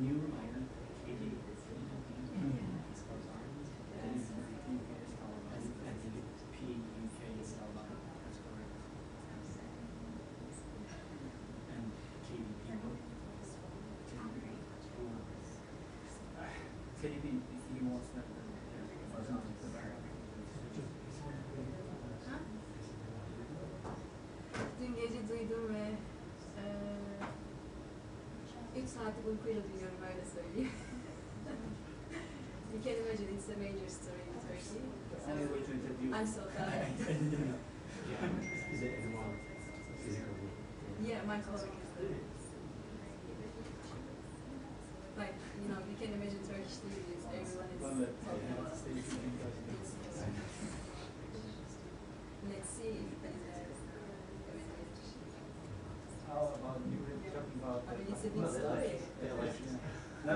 Can you remind me? Dün gece duydum ve 3 saatlik uykuyla duyuyorum, öyle söyleyeyim. You can imagine it's a major story in Turkey. So I'm so tired. Is it anyone physical? Yeah, my colleague is there. Like, you know, you can imagine Turkish TVs, everyone is talking about it. Let's see if he's there. How about you were talking about? I mean, it's a big story. No.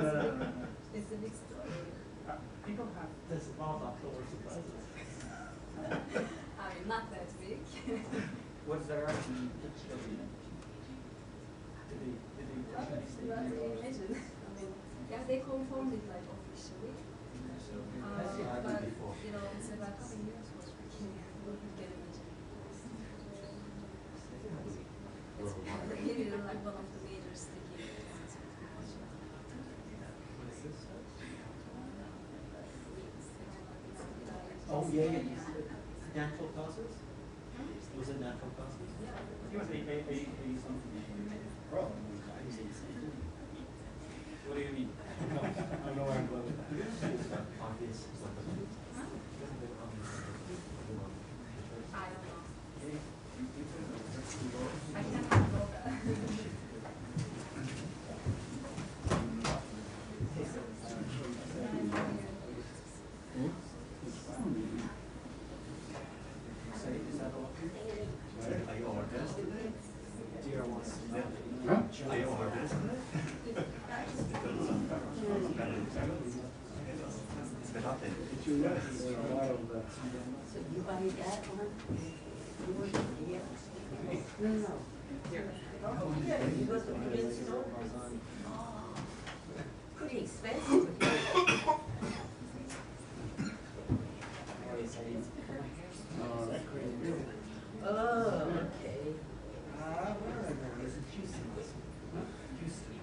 It's a big story. People have this lot of October surprises. I mean, not that big. What's their reaction? Did they Imagine. I mean, yeah, they confirmed it like officially. But you know, it's about how many years was working. You can imagine. It's maybe like one of the major sticky. Oh yeah. Natural causes? Was it natural causes? It was a something. Bro. What do you mean? I don't know where I'm going with that. Obvious. I don't know. I can't go back. Are you organized today? Huh? Are you organized today? Did you notice a lot of the... So you buy that one? You want it here? No. Oh, yeah, you go to the men's store? Oh, pretty expensive. Oh, okay. Is it Houston? Houston.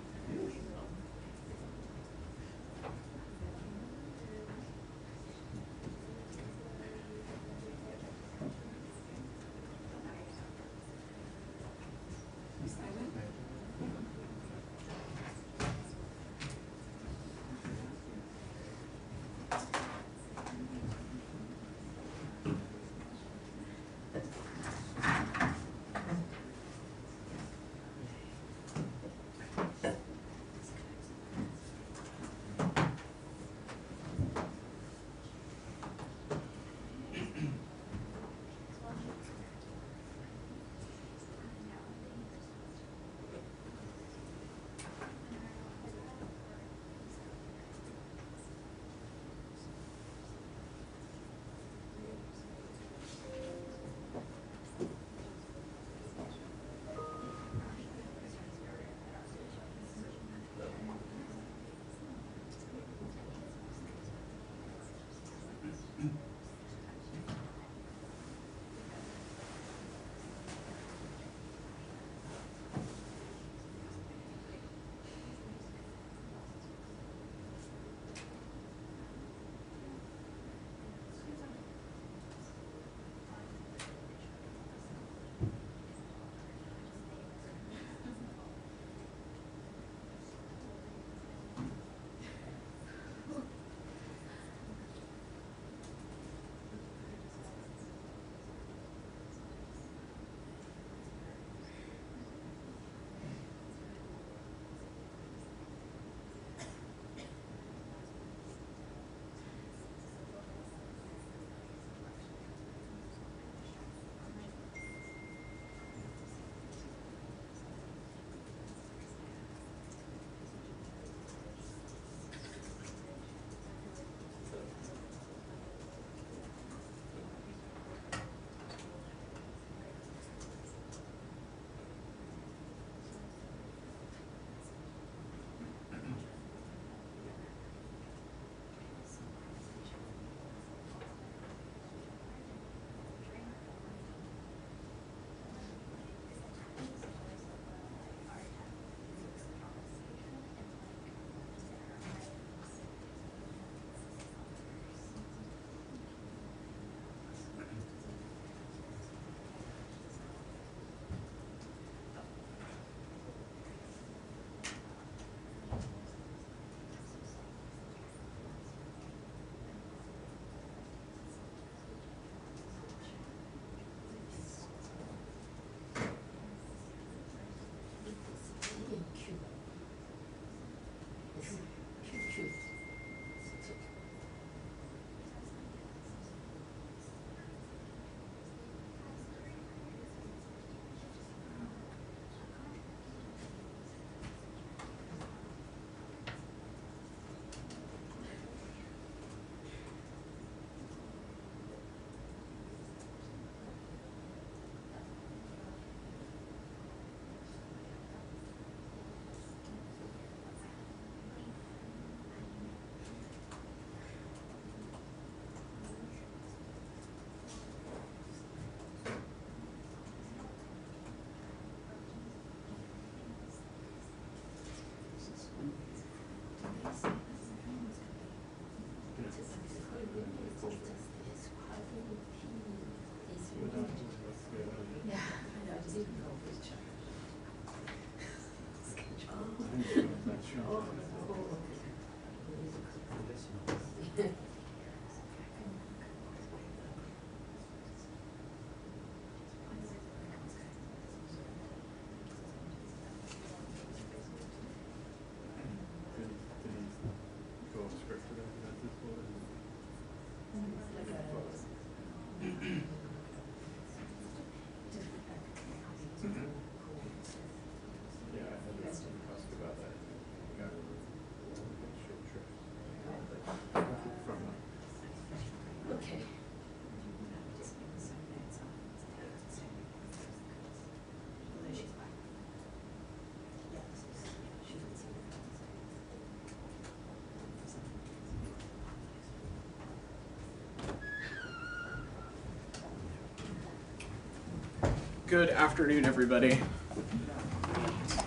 Good afternoon, everybody.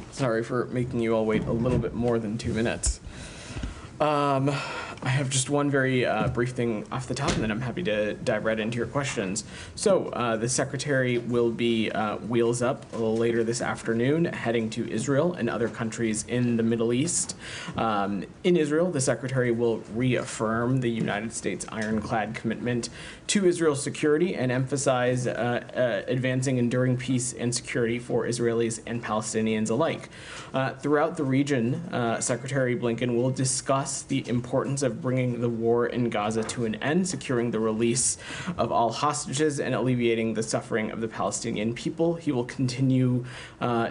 Sorry for making you all wait a little bit more than 2 minutes. I have just one very brief thing off the top, and then I'm happy to dive right into your questions. So the Secretary will be wheels up a little later this afternoon, heading to Israel and other countries in the Middle East. In Israel, the Secretary will reaffirm the United States ironclad commitment to Israel's security and emphasize advancing enduring peace and security for Israelis and Palestinians alike. Throughout the region, Secretary Blinken will discuss the importance of bringing the war in Gaza to an end, securing the release of all hostages, and alleviating the suffering of the Palestinian people. He will continue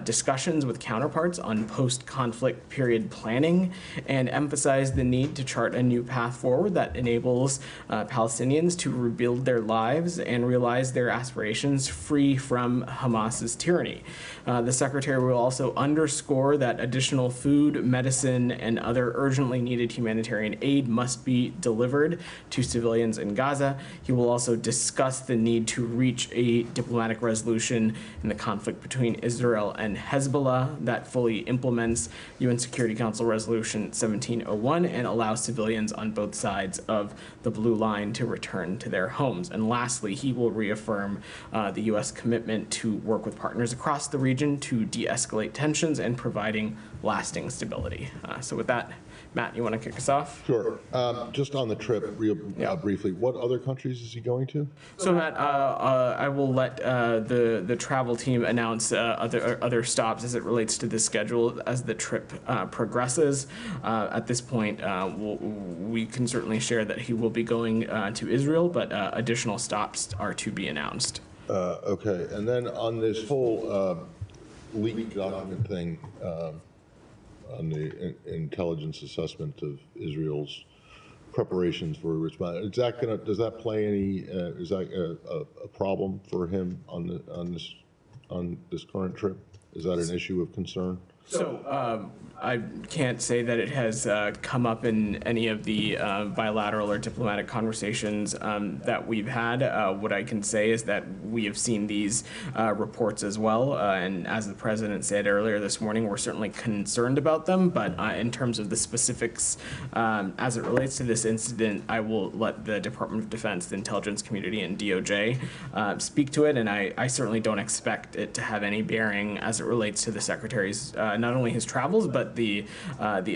discussions with counterparts on post-conflict period planning and emphasize the need to chart a new path forward that enables Palestinians to rebuild their lives and realize their aspirations free from Hamas's tyranny. The Secretary will also underscore that additional food, medicine, and other urgently needed humanitarian aid must be delivered to civilians in Gaza. He will also discuss the need to reach a diplomatic resolution in the conflict between Israel and Hezbollah that fully implements UN Security Council Resolution 1701 and allows civilians on both sides of the blue line to return to their homes. And lastly, he will reaffirm the U.S. commitment to work with partners across the region to de-escalate tensions and providing lasting stability. So with that, Matt, you want to kick us off? Sure. Just on the trip, real briefly, what other countries is he going to? So Matt, I will let the travel team announce other stops as it relates to the schedule as the trip progresses. At this point, we can certainly share that he will be going to Israel, but additional stops are to be announced. Okay, and then on this whole leaked document thing, on the intelligence assessment of Israel's preparations for a response, does that play any? Is that a problem for him on this current trip? Is that an issue of concern? So I can't say that it has come up in any of the bilateral or diplomatic conversations that we've had. What I can say is that we have seen these reports as well, and as the president said earlier this morning, we're certainly concerned about them, but in terms of the specifics as it relates to this incident, I will let the Department of Defense, the intelligence community, and DOJ speak to it, and I certainly don't expect it to have any bearing as it relates to the Secretary's not only his travels, but the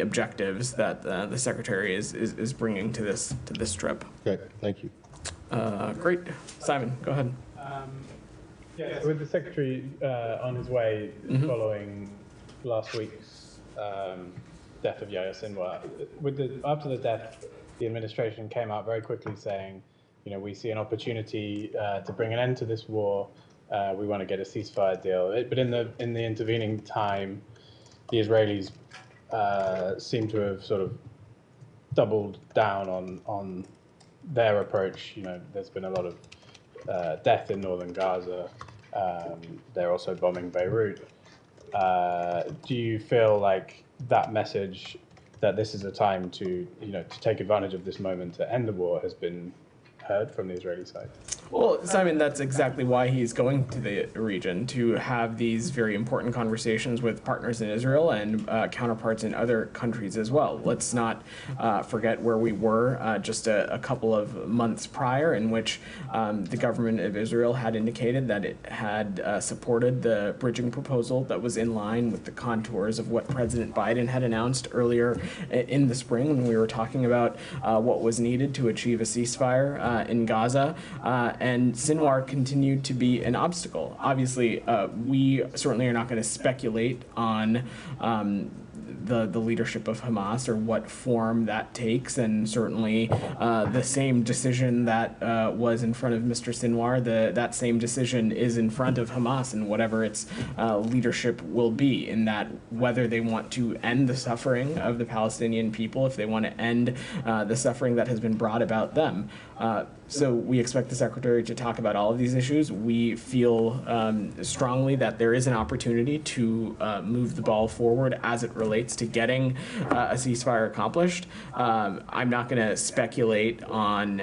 objectives that the Secretary is bringing to this trip. Okay, thank you. Great. Simon, go ahead. Yeah, with the Secretary on his way following last week's death of Yahya Sinwar, after the death, the administration came out very quickly saying, you know, we see an opportunity to bring an end to this war. We want to get a ceasefire deal. But in the intervening time, the Israelis seem to have sort of doubled down on their approach. You know, there's been a lot of death in northern Gaza. They're also bombing Beirut. Do you feel like that message that this is a time to, you know, to take advantage of this moment to end the war has been heard from the Israeli side? Well, Simon, that's exactly why he's going to the region, to have these very important conversations with partners in Israel and counterparts in other countries as well. Let's not forget where we were just a couple of months prior, in which the government of Israel had indicated that it had supported the bridging proposal that was in line with the contours of what President Biden had announced earlier in the spring, when we were talking about what was needed to achieve a ceasefire in Gaza. And Sinwar continued to be an obstacle. Obviously, we certainly are not going to speculate on the leadership of Hamas or what form that takes, and certainly the same decision that was in front of Mr. Sinwar, that same decision is in front of Hamas, and whatever its leadership will be, in that whether they want to end the suffering of the Palestinian people, if they want to end the suffering that has been brought about them. So we expect the Secretary to talk about all of these issues. We feel strongly that there is an opportunity to move the ball forward as it relates to getting a ceasefire accomplished. I'm not going to speculate on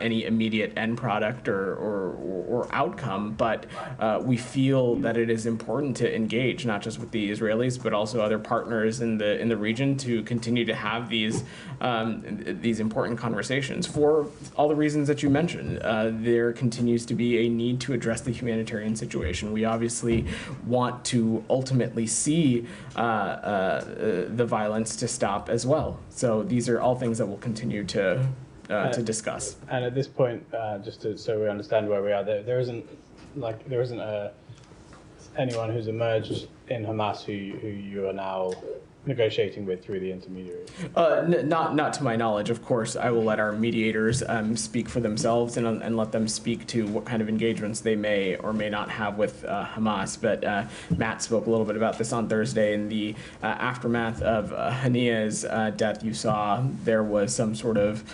any immediate end product or outcome, but we feel that it is important to engage, not just with the Israelis, but also other partners in the region, to continue to have these important conversations for all the reasons that you mentioned. There continues to be a need to address the humanitarian situation. We obviously want to ultimately see the violence to stop as well. So these are all things that we'll continue to discuss. And at this point, so we understand where we are, there isn't anyone who's emerged in Hamas who you are now negotiating with through the intermediary? Not to my knowledge. Of course, I will let our mediators speak for themselves and let them speak to what kind of engagements they may or may not have with Hamas. But Matt spoke a little bit about this on Thursday. In the aftermath of Hania's death, you saw there was some sort of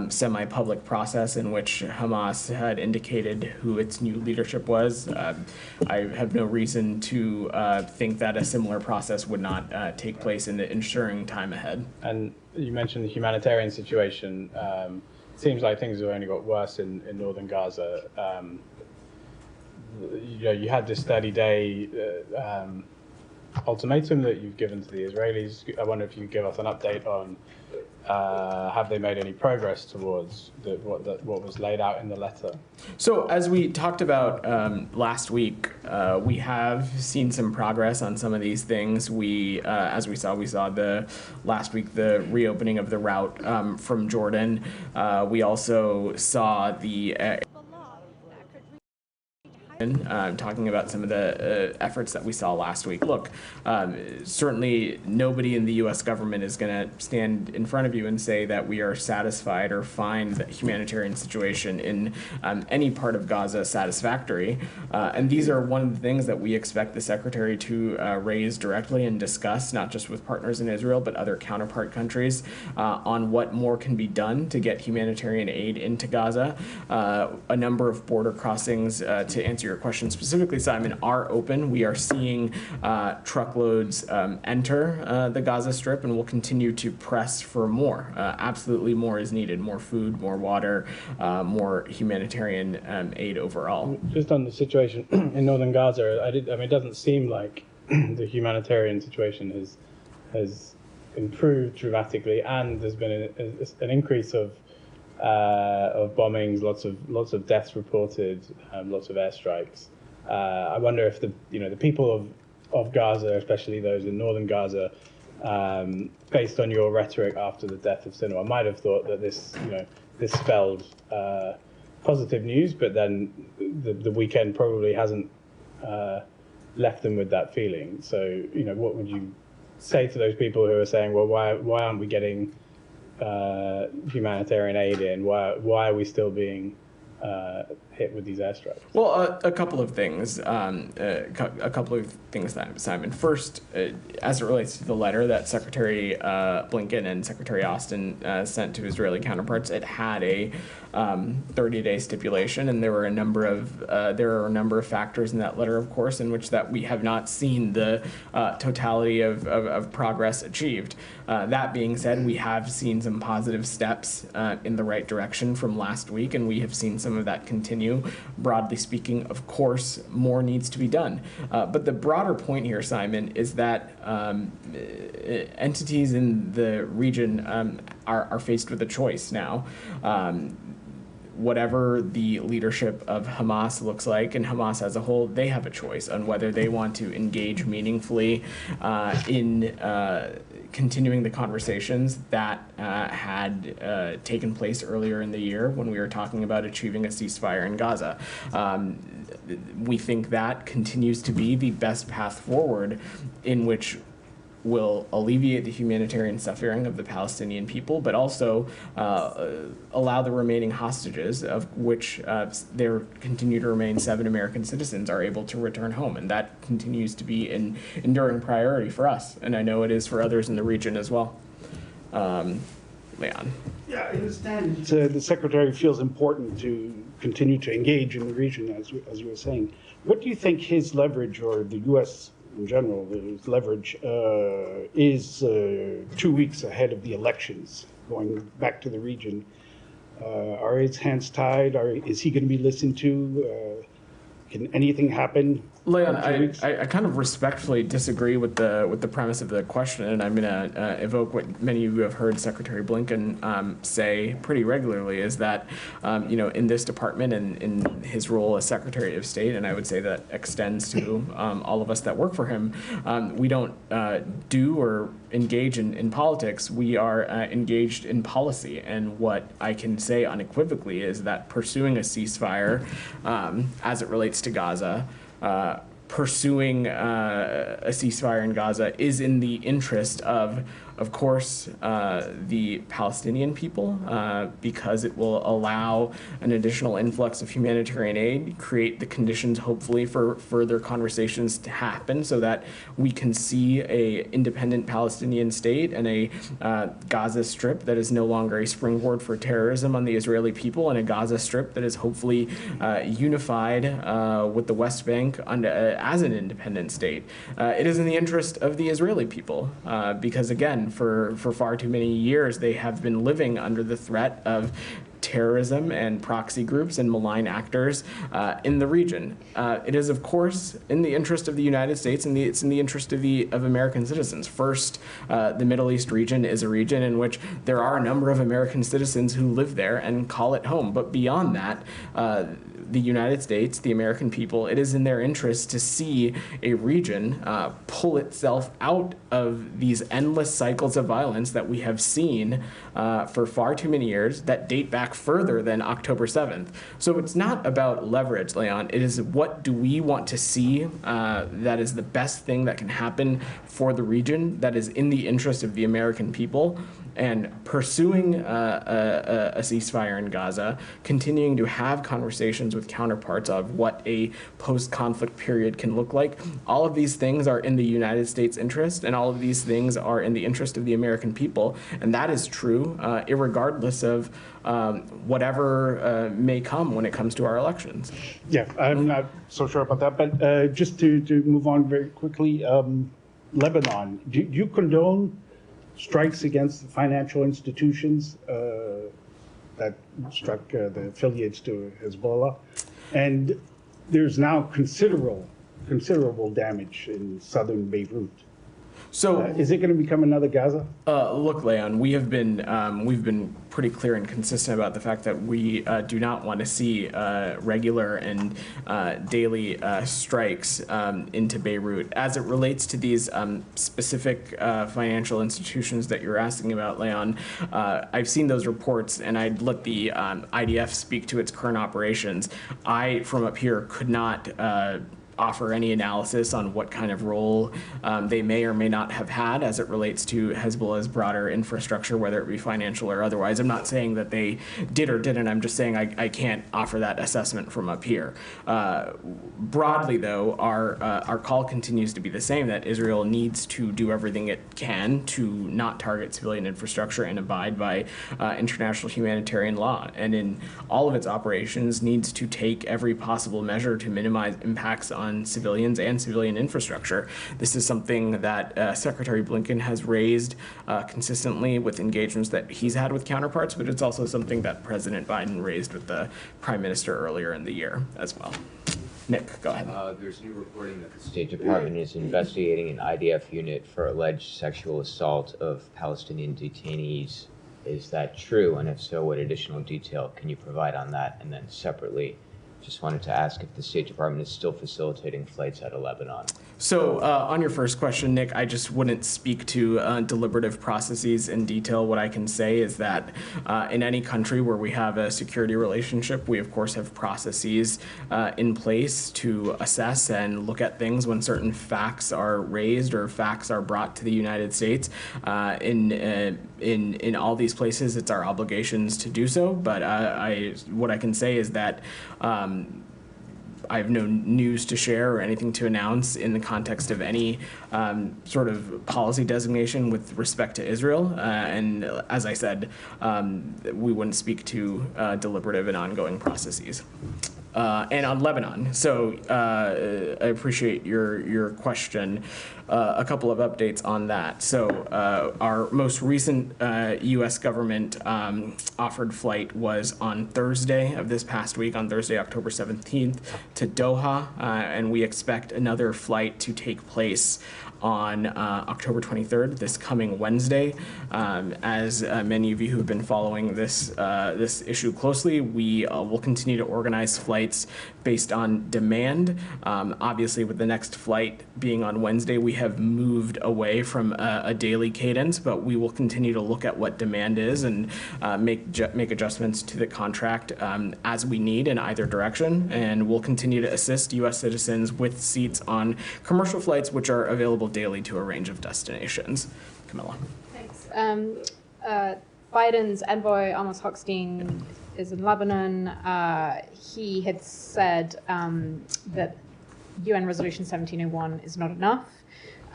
semi-public process in which Hamas had indicated who its new leadership was. I have no reason to think that a similar process would not take place in the ensuring time ahead. And you mentioned the humanitarian situation. Seems like things have only got worse in northern Gaza. You had this 30-day ultimatum that you've given to the Israelis. I wonder if you could give us an update on have they made any progress towards what was laid out in the letter? So as we talked about last week, we have seen some progress on some of these things. As we saw last week the reopening of the route from Jordan. We also saw the talking about some of the efforts that we saw last week. Look, certainly nobody in the U.S. government is going to stand in front of you and say that we are satisfied or find the humanitarian situation in any part of Gaza satisfactory. And these are one of the things that we expect the Secretary to raise directly and discuss, not just with partners in Israel, but other counterpart countries, on what more can be done to get humanitarian aid into Gaza. A number of border crossings, to answer your question specifically, Simon, are open. We are seeing truckloads enter the Gaza Strip, and we'll continue to press for more. Absolutely more is needed. More food, more water, more humanitarian aid overall. Just on the situation in northern Gaza, it doesn't seem like the humanitarian situation has improved dramatically, and there's been an increase of bombings, lots of deaths reported, lots of airstrikes. I wonder if the people of Gaza, especially those in northern Gaza, based on your rhetoric after the death of Sinwar, might have thought that this spelled positive news, but then the weekend probably hasn't left them with that feeling. So, what would you say to those people who are saying, well, why aren't we getting humanitarian aid in? Why are we still being hit with these airstrikes? Well, a couple of things. Simon. First, as it relates to the letter that Secretary Blinken and Secretary Austin sent to Israeli counterparts, it had a 30-day stipulation, and there are a number of factors in that letter, of course, in which that we have not seen the totality of progress achieved. That being said, we have seen some positive steps in the right direction from last week, and we have seen some of that continue. Broadly speaking, of course, more needs to be done. But the broader point here, Simon, is that entities in the region are faced with a choice now. Whatever the leadership of Hamas looks like, and Hamas as a whole, they have a choice on whether they want to engage meaningfully in continuing the conversations that had taken place earlier in the year when we were talking about achieving a ceasefire in Gaza. We think that continues to be the best path forward in which will alleviate the humanitarian suffering of the Palestinian people, but also allow the remaining hostages, of which there continue to remain 7 American citizens, are able to return home. And that continues to be an enduring priority for us. And I know it is for others in the region as well. Leon. Yeah, I understand. The Secretary feels important to continue to engage in the region, as you were saying. What do you think his leverage, or the U.S. in general, his leverage is 2 weeks ahead of the elections, going back to the region? Are his hands tied? Is he going to be listened to? Can anything happen? Leon, I kind of respectfully disagree with the premise of the question, and I'm going to evoke what many of you have heard Secretary Blinken say pretty regularly, is that, in this department and in his role as Secretary of State, and I would say that extends to all of us that work for him, we don't do or engage in politics. We are engaged in policy, and what I can say unequivocally is that pursuing a ceasefire as it relates to Gaza, pursuing a ceasefire in Gaza is in the interest of course, the Palestinian people, because it will allow an additional influx of humanitarian aid, create the conditions, hopefully, for further conversations to happen so that we can see a independent Palestinian state and a Gaza Strip that is no longer a springboard for terrorism on the Israeli people, and a Gaza Strip that is hopefully unified with the West Bank as an independent state. It is in the interest of the Israeli people, because, again, for far too many years, they have been living under the threat of terrorism and proxy groups and malign actors in the region. It is, of course, in the interest of the United States, and it's in the interest of American citizens. First, the Middle East region is a region in which there are a number of American citizens who live there and call it home. But beyond that, the United States, the American people, it is in their interest to see a region pull itself out of these endless cycles of violence that we have seen for far too many years, that date back further than October 7th. So it's not about leverage, Leon. It is, what do we want to see that is the best thing that can happen for the region, that is in the interest of the American people. And pursuing a ceasefire in Gaza, continuing to have conversations with counterparts of what a post-conflict period can look like, all of these things are in the United States' interest, and all of these things are in the interest of the American people. And that is true irregardless of whatever may come when it comes to our elections. Yeah, I'm not so sure about that, but just to move on very quickly, Lebanon, do you condone strikes against the financial institutions that struck the affiliates to Hezbollah? And there's now considerable damage in southern Beirut. So is it going to become another Gaza? Look, Leon, we've been pretty clear and consistent about the fact that we do not want to see regular and daily strikes into Beirut. As it relates to these specific financial institutions that you're asking about, Leon, I've seen those reports, and I'd let the IDF speak to its current operations. I, from up here, could not offer any analysis on what kind of role they may or may not have had as it relates to Hezbollah's broader infrastructure, whether it be financial or otherwise. I'm not saying that they did or didn't. I'm just saying I can't offer that assessment from up here. Broadly, though, our call continues to be the same, that Israel needs to do everything it can to not target civilian infrastructure and abide by international humanitarian law. And in all of its operations, needs to take every possible measure to minimize impacts on civilians and civilian infrastructure. This is something that Secretary Blinken has raised consistently with engagements that he's had with counterparts, but it's also something that President Biden raised with the Prime Minister earlier in the year as well. Nick, go ahead. There's new reporting that the State Department is investigating an IDF unit for alleged sexual assault of Palestinian detainees. Is that true? And if so, what additional detail can you provide on that? And then separately, just wanted to ask if the State Department is still facilitating flights out of Lebanon. So on your first question, Nick, I just wouldn't speak to deliberative processes in detail. What I can say is that in any country where we have a security relationship, we of course have processes in place to assess and look at things when certain facts are raised or facts are brought to the United States. In all these places, it's our obligations to do so. But what I can say is that I have no news to share or anything to announce in the context of any sort of policy designation with respect to Israel. And as I said, we wouldn't speak to deliberative and ongoing processes. And on Lebanon, so I appreciate your question. A couple of updates on that. So our most recent U.S. government offered flight was on Thursday of this past week, on Thursday, October 17th, to Doha, and we expect another flight to take place on October 23rd, this coming Wednesday. As many of you who have been following this issue closely, we will continue to organize flights based on demand. Obviously, with the next flight being on Wednesday, we have moved away from a daily cadence, but we will continue to look at what demand is and make adjustments to the contract as we need in either direction. And we'll continue to assist U.S. citizens with seats on commercial flights, which are available daily to a range of destinations. Camilla. Thanks. Biden's envoy, Amos Hochstein, is in Lebanon. He had said that UN Resolution 1701 is not enough,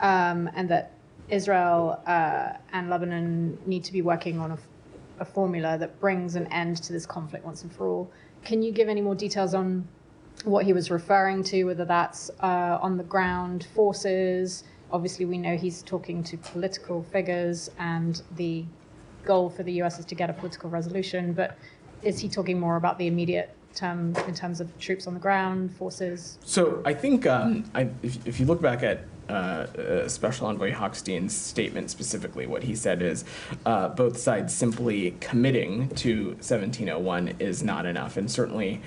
and that Israel and Lebanon need to be working on a formula that brings an end to this conflict once and for all. Can you give any more details on what he was referring to, whether that's on the ground forces? Obviously, we know he's talking to political figures, and the goal for the US is to get a political resolution, but is he talking more about the immediate term in terms of troops on the ground, forces? So I think if you look back at Special Envoy Hochstein's statement specifically, what he said is both sides simply committing to 1701 is not enough. And certainly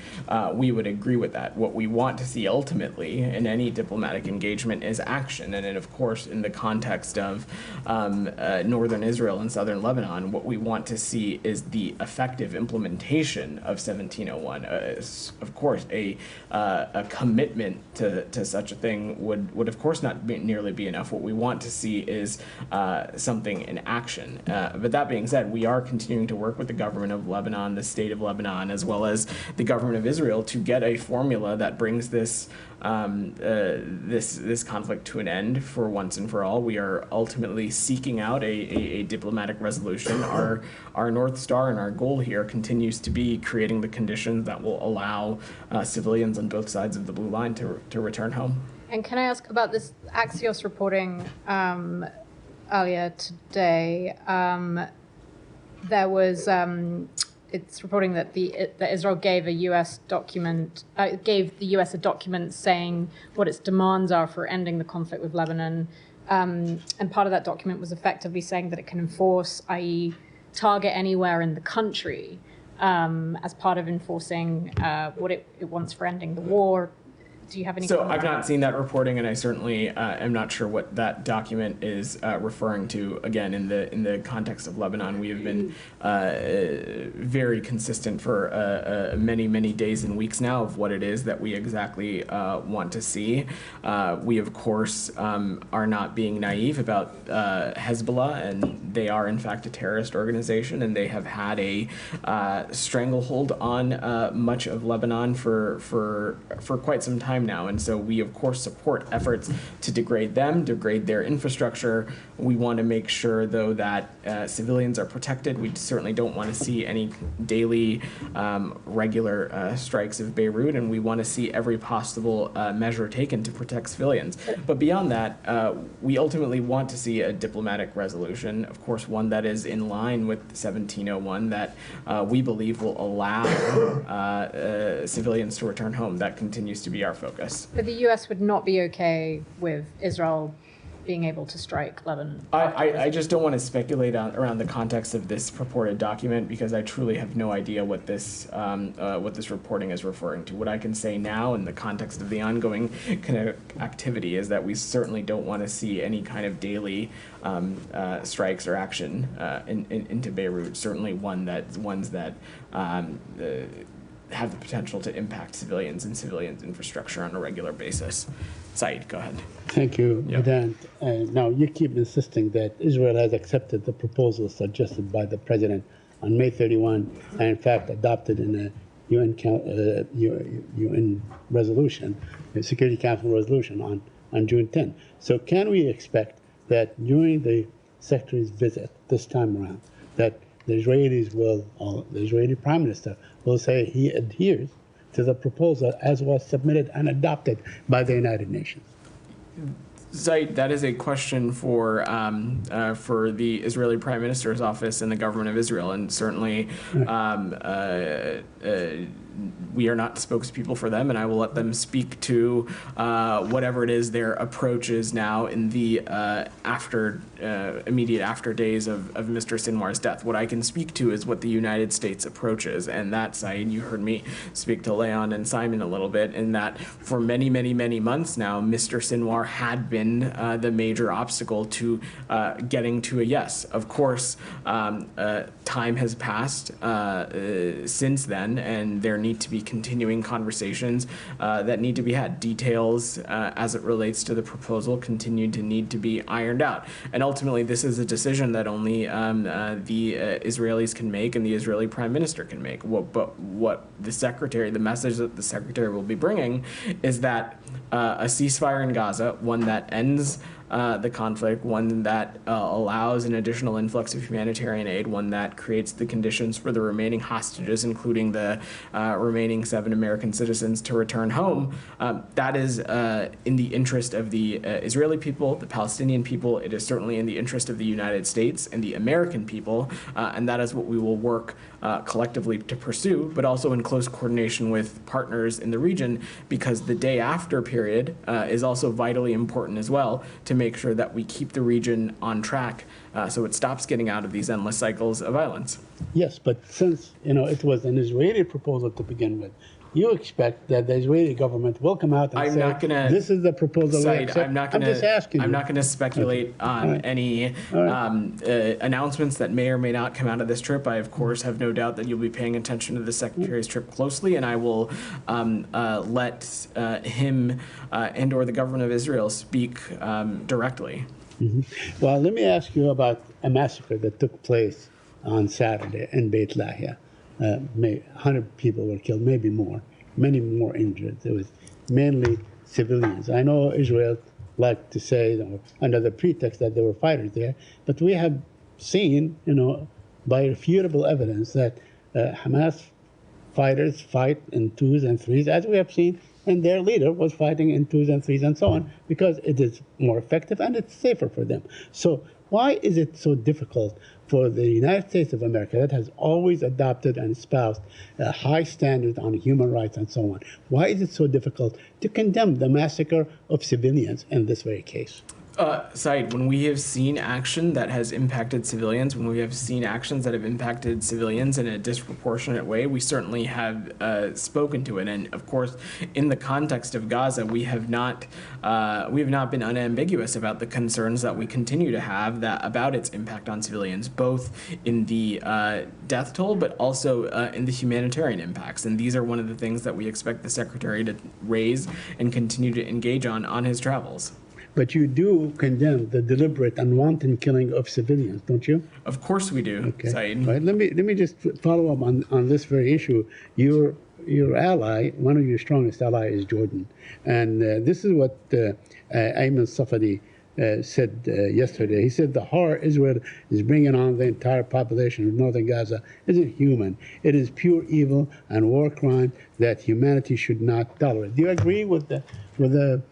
we would agree with that. What we want to see ultimately in any diplomatic engagement is action. And then, of course, in the context of northern Israel and southern Lebanon, what we want to see is the effective implementation of 1701. Of course, a commitment to such a thing would of course not nearly be enough. What we want to see is something in action. But that being said, we are continuing to work with the government of Lebanon, the state of Lebanon, as well as the government of Israel to get a formula that brings this this conflict to an end for once and for all. We are ultimately seeking out a diplomatic resolution. Our North Star and our goal here continues to be creating the conditions that will allow civilians on both sides of the blue line to return home. And can I ask about this Axios reporting earlier today? There was it's reporting that that Israel gave a U.S. document, gave the U.S. a document saying what its demands are for ending the conflict with Lebanon, and part of that document was effectively saying that it can enforce, i.e., target anywhere in the country, as part of enforcing what it wants for ending the war. do you have any? So comment? I've not seen that reporting, and I certainly am not sure what that document is referring to. Again, in the context of Lebanon, we have been very consistent for many days and weeks now of what it is that we exactly want to see. We of course are not being naive about Hezbollah, and they are in fact a terrorist organization, and they have had a stranglehold on much of Lebanon for quite some time now, and so we of course support efforts to degrade them, degrade their infrastructure. We want to make sure though that civilians are protected. We certainly don't want to see any daily regular strikes of Beirut, and we want to see every possible measure taken to protect civilians. But beyond that, we ultimately want to see a diplomatic resolution, of course one that is in line with 1701, that we believe will allow civilians to return home. That continues to be our focus. But the U.S. would not be okay with Israel being able to strike Lebanon. I just don't want to speculate around the context of this purported document, because I truly have no idea what this reporting is referring to. What I can say now in the context of the ongoing kind of activity is that we certainly don't want to see any kind of daily strikes or action into Beirut. Certainly ones that have the potential to impact civilians and civilians' infrastructure on a regular basis. Saeed, go ahead. Thank you, Vedant. Now, you keep insisting that Israel has accepted the proposals suggested by the president on May 31, and in fact adopted in a UN resolution, a Security Council resolution on June 10. So can we expect that during the Secretary's visit this time around, that the Israelis will, or the Israeli Prime Minister will say he adheres to the proposal as was submitted and adopted by the United Nations? Zaid, that is a question for the Israeli Prime Minister's office and the government of Israel, and certainly we are not spokespeople for them, and I will let them speak to whatever it is their approach is now in the immediate after days of Mr. Sinwar's death. What I can speak to is what the United States approach is, and that, Saeed, you heard me speak to Leon and Simon a little bit, in that for many months now, Mr. Sinwar had been the major obstacle to getting to a yes. Of course, time has passed since then, and there need to be continuing conversations that need to be had. Details as it relates to the proposal continue to need to be ironed out. And ultimately, this is a decision that only the Israelis can make and the Israeli Prime Minister can make. But what the message that the Secretary will be bringing is that a ceasefire in Gaza, one that ends the conflict, one that allows an additional influx of humanitarian aid, one that creates the conditions for the remaining hostages, including the remaining 7 American citizens, to return home. That is in the interest of the Israeli people, the Palestinian people. It is certainly in the interest of the United States and the American people, and that is what we will work collectively to pursue, but also in close coordination with partners in the region, because the day after period is also vitally important as well, to make sure that we keep the region on track so it stops getting out of these endless cycles of violence. Yes, but since it was an Israeli proposal to begin with, you expect that the Israeli government will come out and say, this is the proposal we accept. I'm just asking you. I'm not going to speculate on any announcements that may or may not come out of this trip. I, of course, have no doubt that you'll be paying attention to the Secretary's trip closely, and I will let him and or the government of Israel speak directly. Mm-hmm. Well, let me ask you about a massacre that took place on Saturday in Beit Lahia. 100 people were killed, maybe more, many more injured. It was mainly civilians. I know Israel liked to say, under the pretext that there were fighters there, but we have seen, by irrefutable evidence that Hamas fighters fight in 2s and 3s, as we have seen, and their leader was fighting in 2s and 3s and so on, because it is more effective and it's safer for them. So why is it so difficult for the United States of America, that has always adopted and espoused a high standard on human rights and so on, why is it so difficult to condemn the massacre of civilians in this very case? Said, when we have seen action that has impacted civilians, when we have seen actions that have impacted civilians in a disproportionate way, we certainly have spoken to it. And of course, in the context of Gaza, we have not been unambiguous about the concerns that we continue to have about its impact on civilians, both in the death toll, but also in the humanitarian impacts. And these are one of the things that we expect the Secretary to raise and continue to engage on his travels. But you do condemn the deliberate and wanton killing of civilians, don't you? Of course we do, Okay. Said. Right. Let me just follow up on this very issue. Your ally, one of your strongest allies, is Jordan, and this is what Ayman Safadi said yesterday. He said the horror Israel is bringing on the entire population of northern Gaza isn't human. It is pure evil and war crime that humanity should not tolerate. Do you agree with the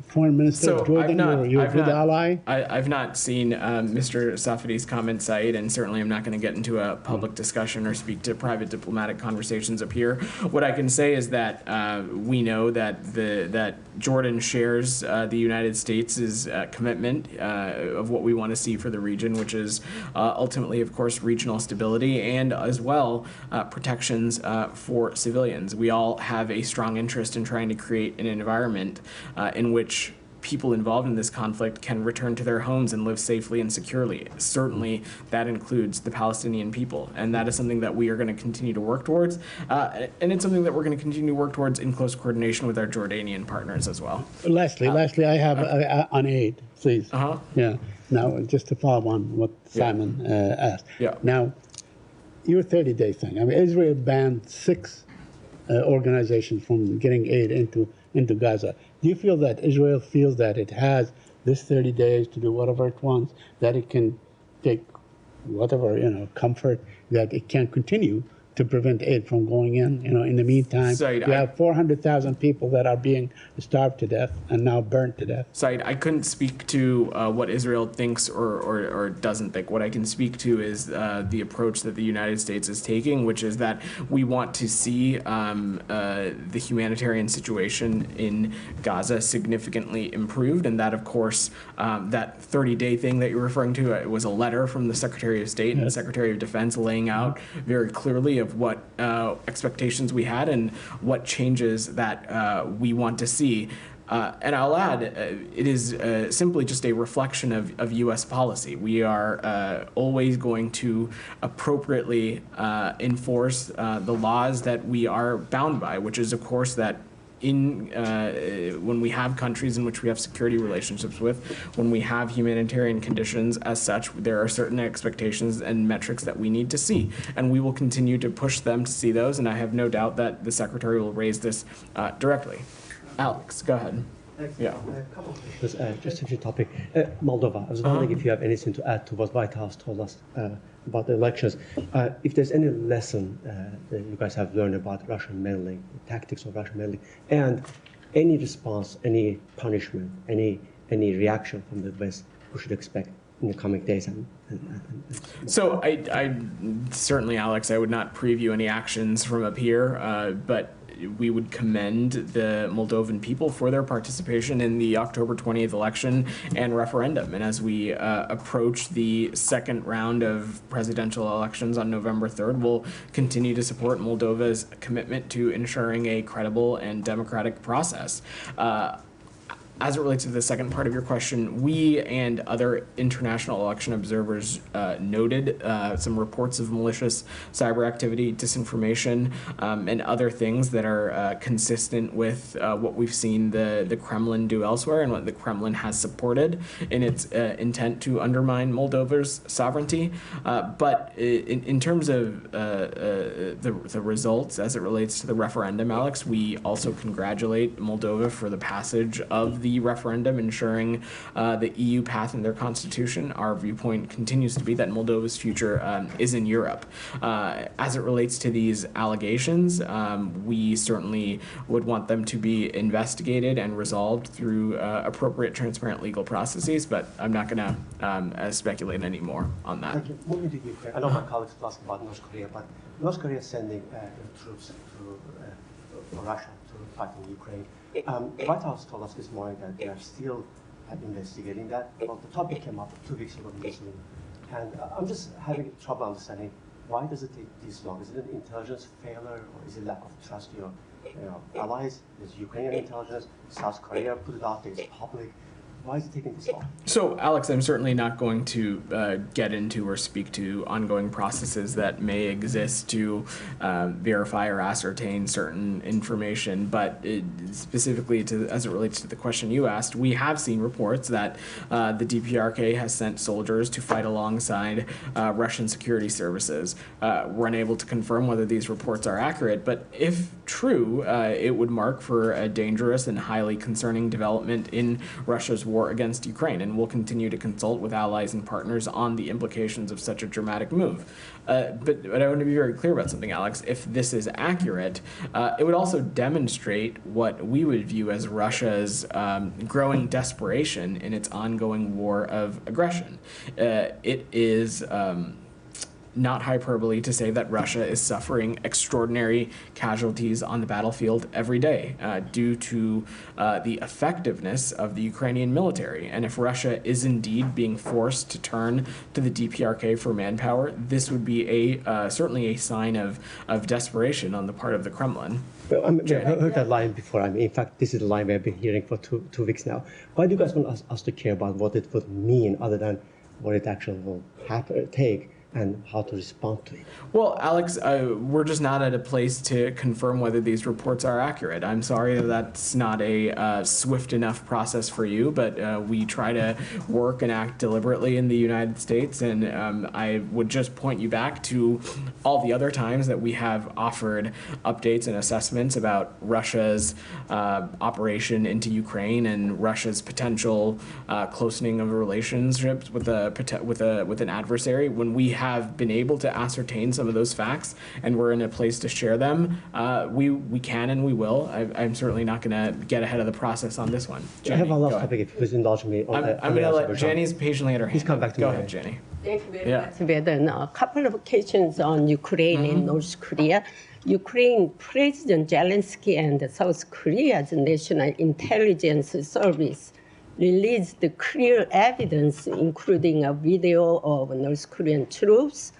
Foreign Minister of Jordan, your good ally? I've not seen Mr. Safadi's comments, Said, and certainly I'm not going to get into a public discussion or speak to private diplomatic conversations up here. What I can say is that we know that Jordan shares the United States' commitment of what we want to see for the region, which is ultimately, of course, regional stability and as well protections for civilians. We all have a strong interest in trying to create an environment in which people involved in this conflict can return to their homes and live safely and securely. Certainly, that includes the Palestinian people, and that is something that we are going to continue to work towards, and it's something that we're going to continue to work towards in close coordination with our Jordanian partners as well. Lastly, I have on aid, please. Yeah. Now, just to follow on what Simon asked. Yeah. Now, your 30-day thing. I mean, Israel banned 6 organizations from getting aid into Gaza. Do you feel that Israel feels that it has this 30 days to do whatever it wants, that it can take whatever, comfort, that it can continue to prevent aid from going in? In the meantime, you have 400,000 people that are being starved to death and now burnt to death. Said, I couldn't speak to what Israel thinks or doesn't think. What I can speak to is the approach that the United States is taking, which is that we want to see the humanitarian situation in Gaza significantly improved, and that, of course, that 30-day thing that you're referring to, it was a letter from the Secretary of State and the Secretary of Defense laying out very clearly of what expectations we had and what changes that we want to see. And I'll add, it is simply just a reflection of U.S. policy. We are always going to appropriately enforce the laws that we are bound by, which is, of course, that when we have countries in which we have security relationships with, when we have humanitarian conditions as such, there are certain expectations and metrics that we need to see, and we will continue to push them to see those, and I have no doubt that the Secretary will raise this directly. Alex, go ahead. Yeah. Just a change topic. Moldova. I was wondering if you have anything to add to what White House told us about the elections. If there's any lesson that you guys have learned about Russian meddling, tactics of Russian meddling, and any response, any punishment, any reaction from the West we should expect in the coming days. So I certainly, Alex, I would not preview any actions from up here, but we would commend the Moldovan people for their participation in the October 20th election and referendum. And as we approach the second round of presidential elections on November 3rd, we'll continue to support Moldova's commitment to ensuring a credible and democratic process. As it relates to the second part of your question, we and other international election observers noted some reports of malicious cyber activity, disinformation, and other things that are consistent with what we've seen the Kremlin do elsewhere and what the Kremlin has supported in its intent to undermine Moldova's sovereignty. But in terms of the results as it relates to the referendum, Alex, we also congratulate Moldova for the passage of the referendum ensuring the EU path in their constitution. Our viewpoint continues to be that Moldova's future is in Europe. As it relates to these allegations, we certainly would want them to be investigated and resolved through appropriate, transparent legal processes, but I'm not going to speculate any more on that. I know my colleagues asked about North Korea, but North Korea is sending troops for Russia to fight in Ukraine. White House told us this morning that they are still investigating that. Well, the topic came up 2 weeks ago in this room. And I'm just having trouble understanding why does it take this long? Is it an intelligence failure or is it lack of trust in your allies? Is Ukrainian intelligence, South Korea put it out there, it's public. Why is it taking this long? So, Alex, I'm certainly not going to get into or speak to ongoing processes that may exist to verify or ascertain certain information, but specifically as it relates to the question you asked, we have seen reports that the DPRK has sent soldiers to fight alongside Russian security services. We're unable to confirm whether these reports are accurate, but if true, it would mark for a dangerous and highly concerning development in Russia's war against Ukraine, and we'll continue to consult with allies and partners on the implications of such a dramatic move. But I want to be very clear about something, Alex. If this is accurate, it would also demonstrate what we would view as Russia's growing desperation in its ongoing war of aggression. It is not hyperbole to say that Russia is suffering extraordinary casualties on the battlefield every day due to the effectiveness of the Ukrainian military. And if Russia is indeed being forced to turn to the DPRK for manpower, this would be certainly a sign of desperation on the part of the Kremlin. Well, I heard that line before. In fact, this is the line we've been hearing for two weeks now. Why do you guys want us to care about what it would mean other than what it actually will take and how to respond to it? Well, Alex, we're just not at a place to confirm whether these reports are accurate. I'm sorry that that's not a swift enough process for you, but we try to work and act deliberately in the United States, and I would just point you back to all the other times that we have offered updates and assessments about Russia's operation into Ukraine and Russia's potential closening of relationships with an adversary. When we have been able to ascertain some of those facts and we're in a place to share them, we can and we will. I'm certainly not going to get ahead of the process on this one. Jenny, I have a last topic, if you please indulge me. I'm going to let Jenny's patiently at her hand. Please come back to me. Go ahead, Jenny. Thank you very much, Vedant. A couple of questions on Ukraine and North Korea. Ukraine President Zelensky and South Korea's National Intelligence Service released clear evidence, including a video of North Korean troops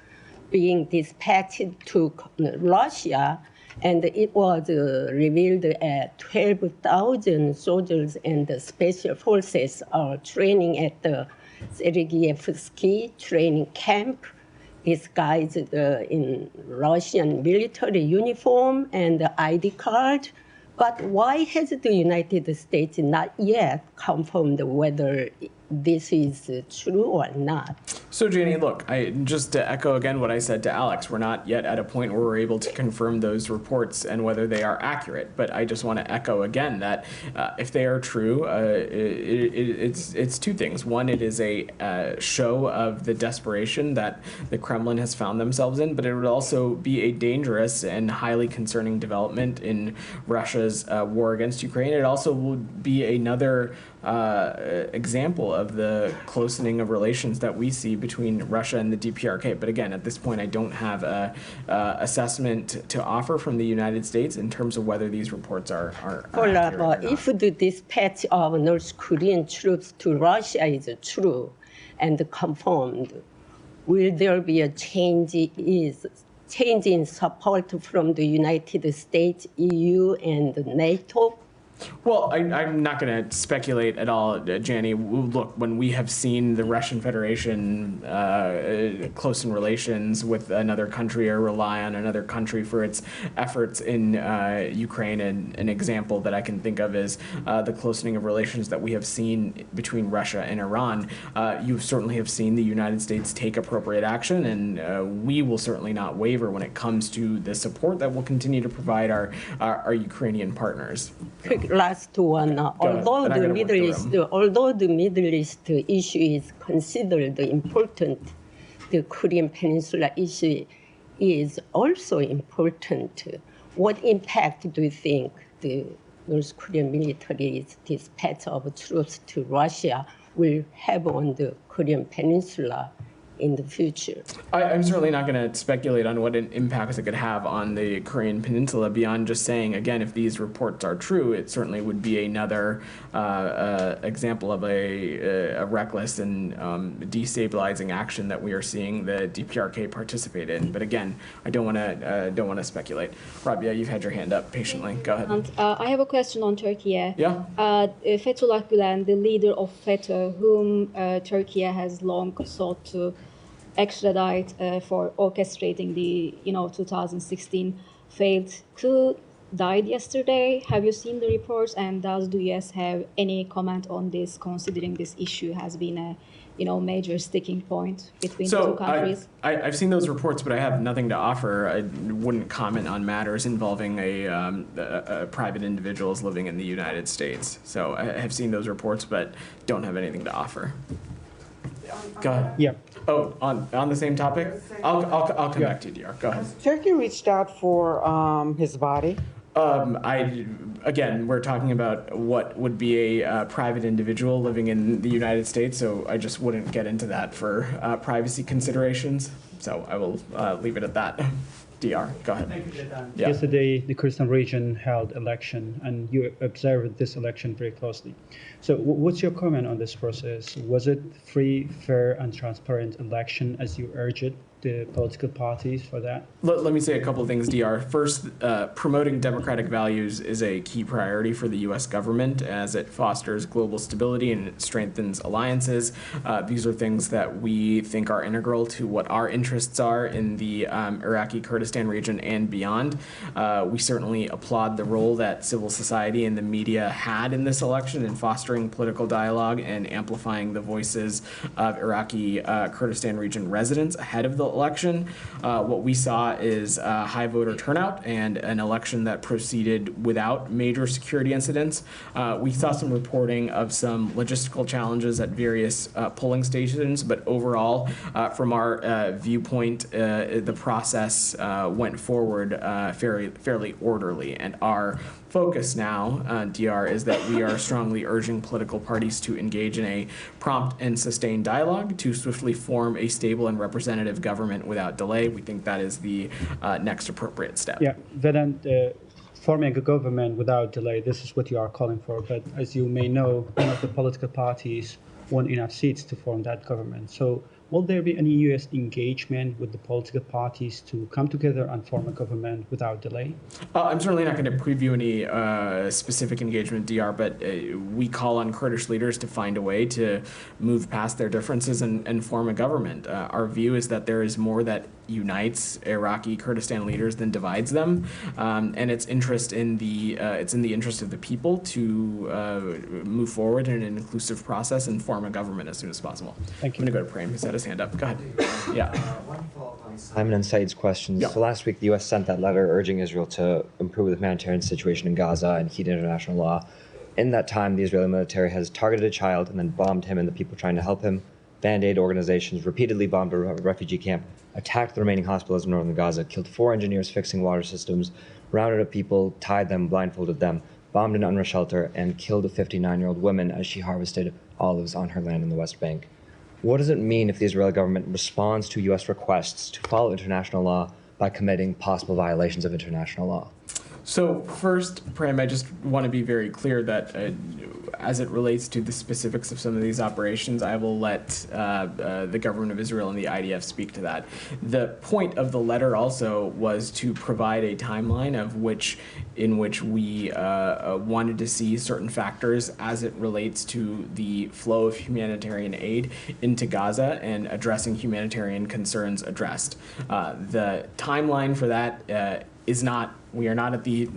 being dispatched to Russia, and it was revealed that 12,000 soldiers and special forces are training at the Sergeyevsky training camp, disguised in Russian military uniform and ID card. But why has the United States not yet confirmed whether this is true or not? So, Jenny, look, just to echo again what I said to Alex, we're not yet at a point where we're able to confirm those reports and whether they are accurate. But I just want to echo again that if they are true, it's two things. One, it is a show of the desperation that the Kremlin has found themselves in, but it would also be a dangerous and highly concerning development in Russia's war against Ukraine. It also would be another example of the closening of relations that we see between Russia and the DPRK. But again, at this point, I don't have a assessment to offer from the United States in terms of whether these reports are accurate or not. If the dispatch of North Korean troops to Russia is true and confirmed, will there be a change in support from the United States, EU, and NATO? Well, I'm not going to speculate at all, Jenny. Look, when we have seen the Russian Federation close in relations with another country or rely on another country for its efforts in Ukraine, and an example that I can think of is the closening of relations that we have seen between Russia and Iran. You certainly have seen the United States take appropriate action, and we will certainly not waver when it comes to the support that we'll continue to provide our Ukrainian partners. Last one. Although the Middle East issue is considered important, the Korean Peninsula issue is also important. What impact do you think the North Korean military's dispatch of troops to Russia will have on the Korean Peninsula in the future? I'm certainly not going to speculate on what an impact it could have on the Korean Peninsula beyond just saying, again, if these reports are true, it certainly would be another example of a reckless and destabilizing action that we are seeing the DPRK participate in. But again, I don't want to speculate. Rabia, you've had your hand up patiently. Go ahead. I have a question on Turkey. Yeah. Fethullah Gülen, the leader of FETÖ, whom Turkey has long sought to extradite for orchestrating the 2016 failed coup, died yesterday. Have you seen the reports, and does the US have any comment on this, considering this issue has been a major sticking point between the two countries? I've seen those reports, but I have nothing to offer. I wouldn't comment on matters involving a private individuals living in the United States. So I have seen those reports, but don't have anything to offer. Go ahead. Yeah. Oh, on the same topic? I'll come back to you, DR. Go ahead. Turkey reached out for his body. Again, we're talking about what would be a private individual living in the United States, so I just wouldn't get into that for privacy considerations. So I will leave it at that. DR, go ahead. Thank you, Vedant. Yeah. Yesterday, the Kurdistan region held election, and you observed this election very closely. So what's your comment on this process? Was it free, fair, and transparent election as you urged the political parties for that? Let me say a couple of things, DR. First, promoting democratic values is a key priority for the U.S. government as it fosters global stability and it strengthens alliances. These are things that we think are integral to what our interests are in the Iraqi Kurdistan region and beyond. We certainly applaud the role that civil society and the media had in this election in fostering political dialogue and amplifying the voices of Iraqi Kurdistan region residents ahead of the election. What we saw is high voter turnout and an election that proceeded without major security incidents. We saw some reporting of some logistical challenges at various polling stations, but overall, from our viewpoint, the process went forward fairly orderly. And our focus now, DR, is that we are strongly urging political parties to engage in a prompt and sustained dialogue to swiftly form a stable and representative government without delay. We think that is the next appropriate step. Yeah, Vedant, forming a government without delay, this is what you are calling for. But as you may know, none of the political parties won enough seats to form that government. So will there be any U.S. engagement with the political parties to come together and form a government without delay? I'm certainly not going to preview any specific engagement, DR, but we call on Kurdish leaders to find a way to move past their differences and form a government. Our view is that there is more that unites Iraqi Kurdistan leaders than divides them, and it's in the interest of the people to move forward in an inclusive process and form a government as soon as possible. Thank you. I'm going to go to Prem. He's had his hand up. Go ahead. Yeah. One follow-up on Simon and Said's questions. Yeah. So last week, the U.S. sent that letter urging Israel to improve the humanitarian situation in Gaza and heed international law. In that time, the Israeli military has targeted a child and then bombed him and the people trying to help him. Band-Aid organizations repeatedly bombed a refugee camp, attacked the remaining hospitals in northern Gaza, killed 4 engineers fixing water systems, rounded up people, tied them, blindfolded them, bombed an UNRWA shelter, and killed a 59-year-old woman as she harvested olives on her land in the West Bank. What does it mean if the Israeli government responds to U.S. requests to follow international law by committing possible violations of international law? So first, Prem, I just want to be very clear that as it relates to the specifics of some of these operations, I will let the government of Israel and the IDF speak to that. The point of the letter also was to provide a timeline in which we wanted to see certain factors as it relates to the flow of humanitarian aid into Gaza and addressing humanitarian concerns addressed. The timeline for that we are not at the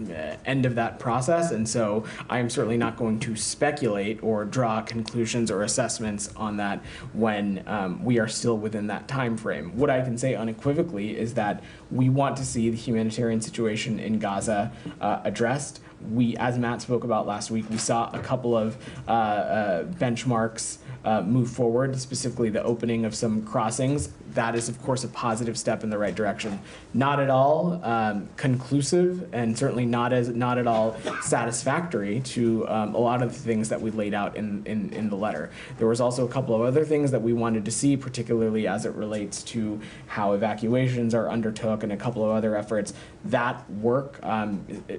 end of that process, and so I am certainly not going to speculate or draw conclusions or assessments on that when we are still within that time frame. What I can say unequivocally is that we want to see the humanitarian situation in Gaza addressed. We, as Matt spoke about last week, we saw a couple of benchmarks move forward, specifically the opening of some crossings. That is, of course, a positive step in the right direction. Not at all conclusive, and certainly not at all satisfactory to a lot of the things that we laid out in the letter. There was also a couple of other things that we wanted to see, particularly as it relates to how evacuations are undertook and a couple of other efforts. That work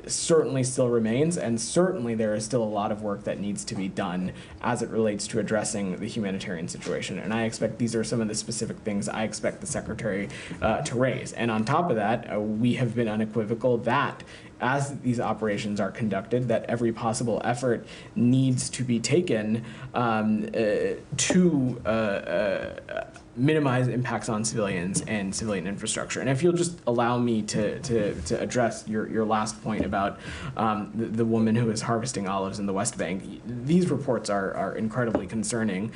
certainly still remains, and certainly there is still a lot of work that needs to be done as it relates to addressing the humanitarian situation. And I expect these are some of the specific things I expect the Secretary to raise. And on top of that, we have been unequivocal that as these operations are conducted, that every possible effort needs to be taken to minimize impacts on civilians and civilian infrastructure. And if you'll just allow me to address your last point about the woman who is harvesting olives in the West Bank, these reports are incredibly concerning.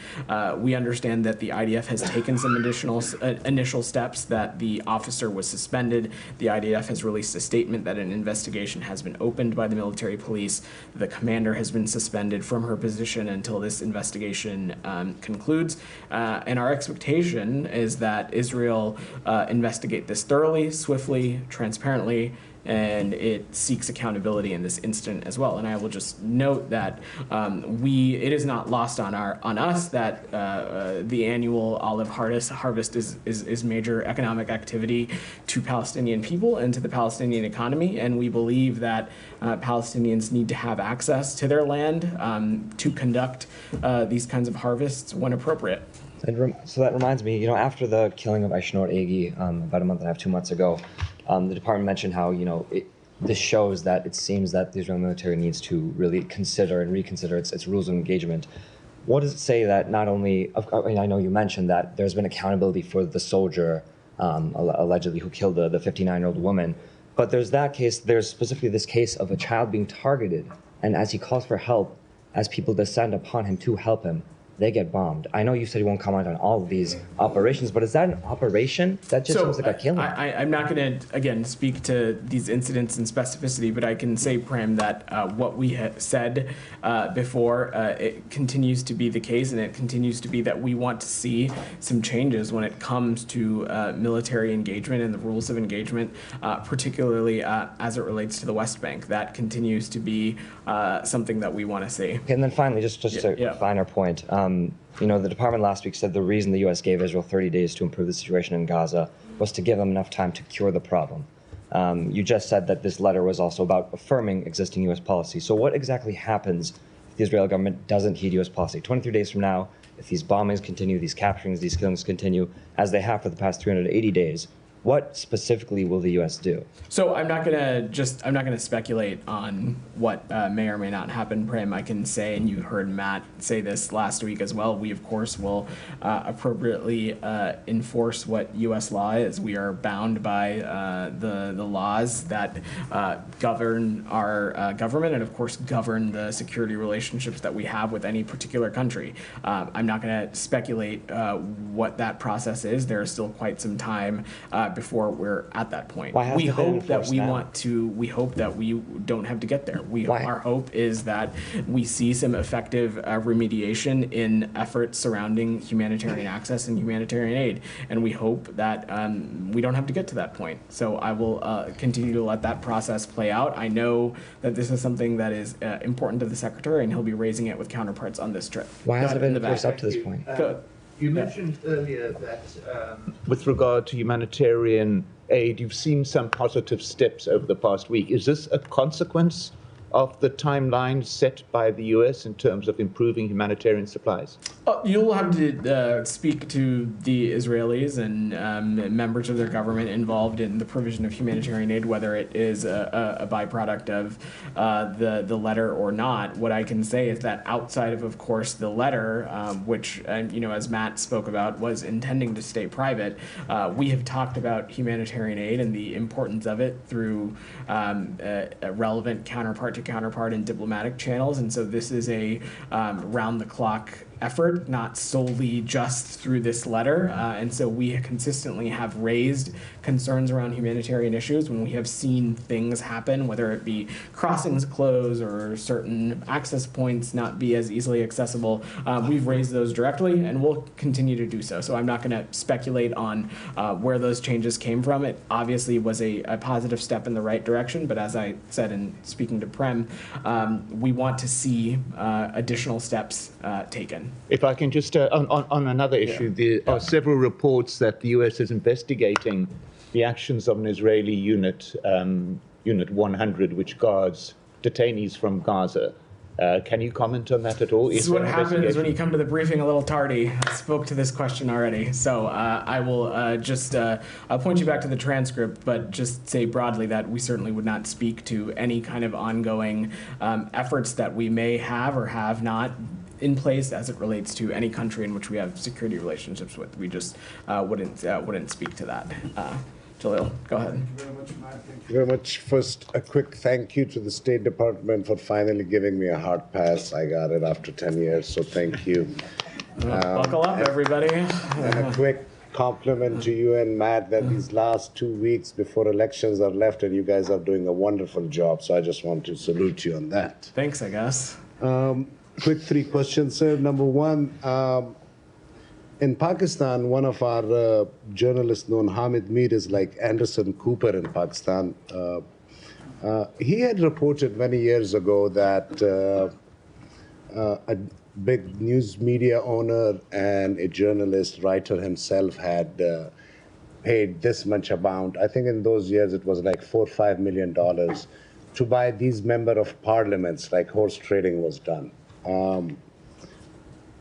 We understand that the IDF has taken some additional initial steps, that the officer was suspended. The IDF has released a statement that an investigation has been opened by the military police. The commander has been suspended from her position until this investigation concludes. And our expectation is that Israel investigate this thoroughly, swiftly, transparently, and it seeks accountability in this incident as well. And I will just note that it is not lost on us that the annual olive harvest is major economic activity to Palestinian people and to the Palestinian economy, and we believe that Palestinians need to have access to their land to conduct these kinds of harvests when appropriate. So that reminds me, after the killing of Aishnor Egi about a month and a half, 2 months ago, the department mentioned how, this shows that it seems that the Israeli military needs to really consider and reconsider its rules of engagement. What does it say that not only, I know you mentioned that there's been accountability for the soldier, allegedly, who killed the 59-year-old woman, but there's specifically this case of a child being targeted, and as he calls for help, as people descend upon him to help him, they get bombed. I know you said you won't comment on all of these operations, but is that an operation? That just seems like a killing. I'm not going to, again, speak to these incidents in specificity, but I can say, Prem, that what we had said before, it continues to be the case, and it continues to be that we want to see some changes when it comes to military engagement and the rules of engagement, particularly as it relates to the West Bank. That continues to be something that we want to see. Okay, and then finally, just a finer point. The department last week said the reason the U.S. gave Israel 30 days to improve the situation in Gaza was to give them enough time to cure the problem. You just said that this letter was also about affirming existing U.S. policy. So what exactly happens if the Israeli government doesn't heed U.S. policy? 23 days from now, if these bombings continue, these capturings, these killings continue, as they have for the past 380 days, what specifically will the U.S. do? So I'm not gonna speculate on what may or may not happen, Prem. I can say, and you heard Matt say this last week as well, we of course will appropriately enforce what U.S. law is. We are bound by the laws that govern our government and of course govern the security relationships that we have with any particular country. I'm not gonna speculate what that process is. There is still quite some time before we're at that point. We hope that we hope that we don't have to get there. Our hope is that we see some effective remediation in efforts surrounding humanitarian access and humanitarian aid, and we hope that we don't have to get to that point. So I will continue to let that process play out. I know that this is something that is important to the Secretary, and he'll be raising it with counterparts on this trip. Why hasn't it been enforced up to this point? Good. You mentioned earlier that with regard to humanitarian aid, you've seen some positive steps over the past week. Is this a consequence of the timeline set by the U.S. in terms of improving humanitarian supplies? You'll have to speak to the Israelis and members of their government involved in the provision of humanitarian aid, whether it is a byproduct of the letter or not. What I can say is that outside of course, the letter, which, as Matt spoke about, was intending to stay private, we have talked about humanitarian aid and the importance of it through a relevant counterpart and diplomatic channels, and so this is a round-the-clock effort, not solely just through this letter. And so we consistently have raised concerns around humanitarian issues when we have seen things happen, whether it be crossings close or certain access points not be as easily accessible. We've raised those directly, and we'll continue to do so. So I'm not going to speculate on where those changes came from. It obviously was a positive step in the right direction, but as I said in speaking to Prem, we want to see additional steps taken. If I can just, on another issue, there are several reports that the US is investigating the actions of an Israeli unit, Unit 100, which guards detainees from Gaza. Can you comment on that at all? This is what happens when you come to the briefing a little tardy. I spoke to this question already, so I will I'll point you back to the transcript, but just say broadly that we certainly would not speak to any kind of ongoing efforts that we may have or have not in place as it relates to any country in which we have security relationships with. We just wouldn't speak to that. Jalil, go ahead. Thank you very much. First, a quick thank you to the State Department for finally giving me a hard pass. I got it after 10 years, so thank you. Buckle up, everybody. And a quick compliment to you and Matt that these last 2 weeks before elections are left, and you guys are doing a wonderful job. So I just want to salute you on that. Thanks, I guess. Quick 3 questions, sir. Number one, in Pakistan, one of our journalists known, Hamid Mir, is like Anderson Cooper in Pakistan. He had reported many years ago that a big news media owner and a journalist, writer himself had paid this much amount. I think in those years it was like $4 or $5 million to buy these member of parliaments, like horse trading was done.